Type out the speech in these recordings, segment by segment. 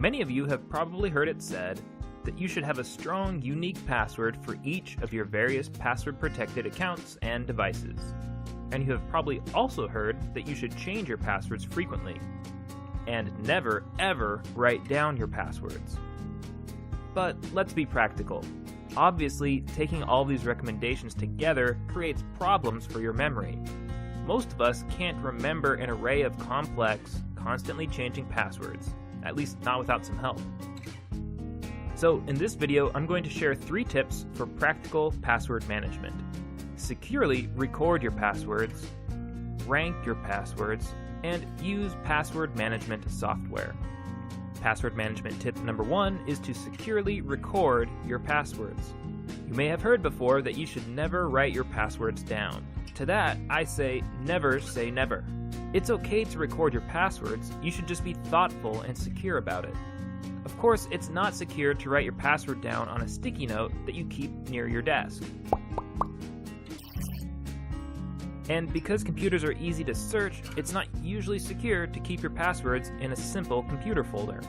Many of you have probably heard it said that you should have a strong, unique password for each of your various password-protected accounts and devices. And you have probably also heard that you should change your passwords frequently, and never, ever write down your passwords. But let's be practical. Obviously, taking all these recommendations together creates problems for your memory. Most of us can't remember an array of complex, constantly changing passwords, at least not without some help. So in this video, I'm going to share 3 tips for practical password management. Securely record your passwords, rank your passwords, and use password management software. Password management tip number 1 is to securely record your passwords. You may have heard before that you should never write your passwords down. To that, I say never say never. It's okay to record your passwords, you should just be thoughtful and secure about it. Of course, it's not secure to write your password down on a sticky note that you keep near your desk. And because computers are easy to search, it's not usually secure to keep your passwords in a simple computer folder.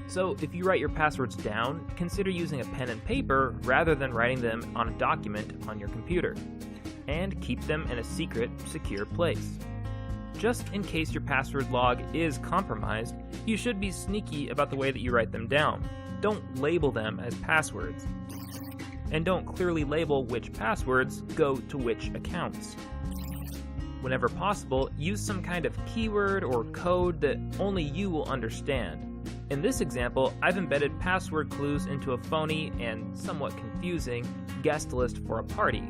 So if you write your passwords down, consider using a pen and paper rather than writing them on a document on your computer. And keep them in a secret, secure place. Just in case your password log is compromised, you should be sneaky about the way that you write them down. Don't label them as passwords. And don't clearly label which passwords go to which accounts. Whenever possible, use some kind of keyword or code that only you will understand. In this example, I've embedded password clues into a phony and somewhat confusing guest list for a party.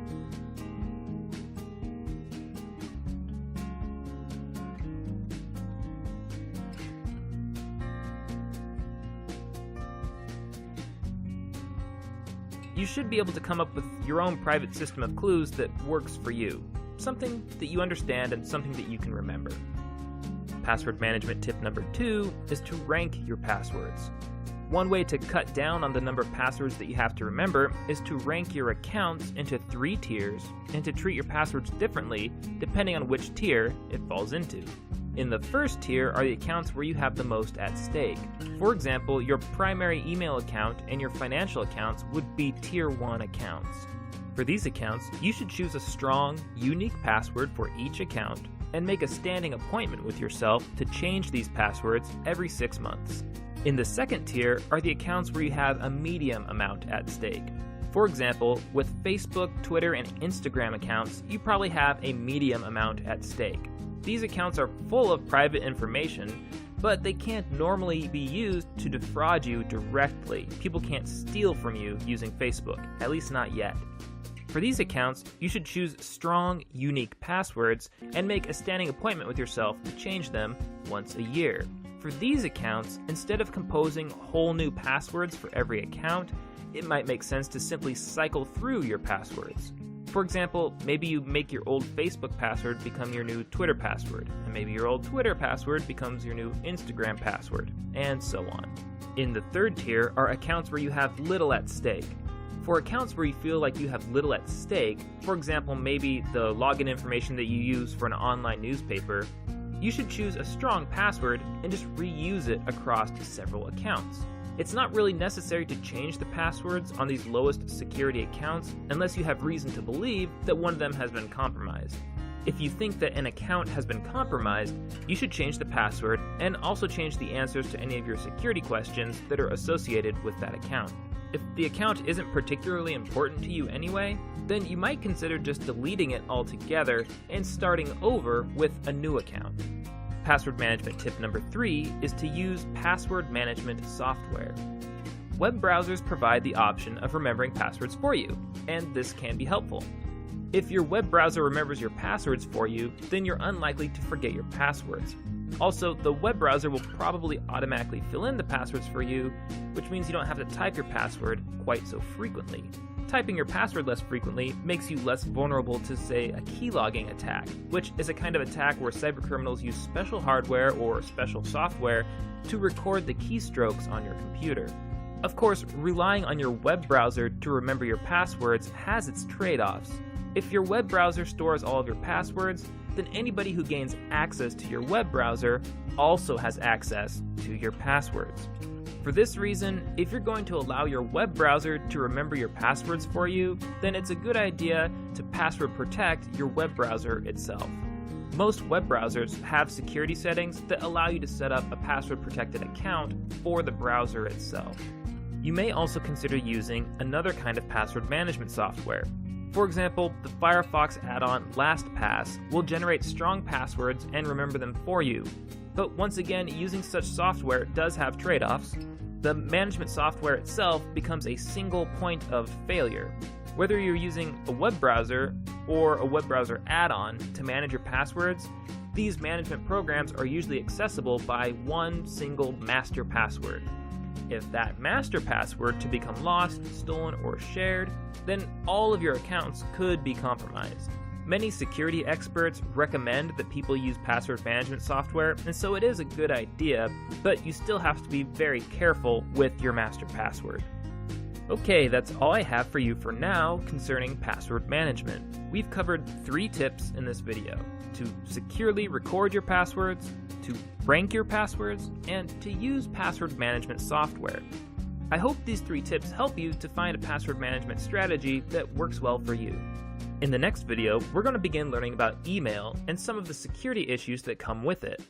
You should be able to come up with your own private system of clues that works for you. Something that you understand and something that you can remember. Password management tip number 2 is to rank your passwords. One way to cut down on the number of passwords that you have to remember is to rank your accounts into 3 tiers and to treat your passwords differently depending on which tier it falls into. In the first tier are the accounts where you have the most at stake. For example, your primary email account and your financial accounts would be tier 1 accounts. For these accounts, you should choose a strong, unique password for each account and make a standing appointment with yourself to change these passwords every 6 months. In the second tier are the accounts where you have a medium amount at stake. For example, with Facebook, Twitter, and Instagram accounts, you probably have a medium amount at stake. These accounts are full of private information, but they can't normally be used to defraud you directly. People can't steal from you using Facebook, at least not yet. For these accounts, you should choose strong, unique passwords and make a standing appointment with yourself to change them once a year. For these accounts, instead of composing whole new passwords for every account, it might make sense to simply cycle through your passwords. For example, maybe you make your old Facebook password become your new Twitter password, and maybe your old Twitter password becomes your new Instagram password, and so on. In the third tier are accounts where you have little at stake. For accounts where you feel like you have little at stake, for example, maybe the login information that you use for an online newspaper, you should choose a strong password and just reuse it across several accounts. It's not really necessary to change the passwords on these lowest security accounts unless you have reason to believe that one of them has been compromised. If you think that an account has been compromised, you should change the password and also change the answers to any of your security questions that are associated with that account. If the account isn't particularly important to you anyway, then you might consider just deleting it altogether and starting over with a new account. Password management tip number 3 is to use password management software. Web browsers provide the option of remembering passwords for you, and this can be helpful. If your web browser remembers your passwords for you, then you're unlikely to forget your passwords. Also, the web browser will probably automatically fill in the passwords for you, which means you don't have to type your password quite so frequently. Typing your password less frequently makes you less vulnerable to, say, a keylogging attack, which is a kind of attack where cybercriminals use special hardware or special software to record the keystrokes on your computer. Of course, relying on your web browser to remember your passwords has its trade-offs. If your web browser stores all of your passwords, then anybody who gains access to your web browser also has access to your passwords. For this reason, if you're going to allow your web browser to remember your passwords for you, then it's a good idea to password protect your web browser itself. Most web browsers have security settings that allow you to set up a password-protected account for the browser itself. You may also consider using another kind of password management software. For example, the Firefox add-on Lastpass will generate strong passwords and remember them for you. But once again, using such software does have trade-offs. The management software itself becomes a single point of failure. Whether you're using a web browser or a web browser add-on to manage your passwords, these management programs are usually accessible by one single master password. If that master password to become lost, stolen, or shared, then all of your accounts could be compromised. Many security experts recommend that people use password management software, and so it is a good idea, but you still have to be very careful with your master password. Okay, that's all I have for you for now concerning password management. We've covered 3 tips in this video: to securely record your passwords, to rank your passwords, and to use password management software. I hope these 3 tips help you to find a password management strategy that works well for you. In the next video, we're going to begin learning about email and some of the security issues that come with it.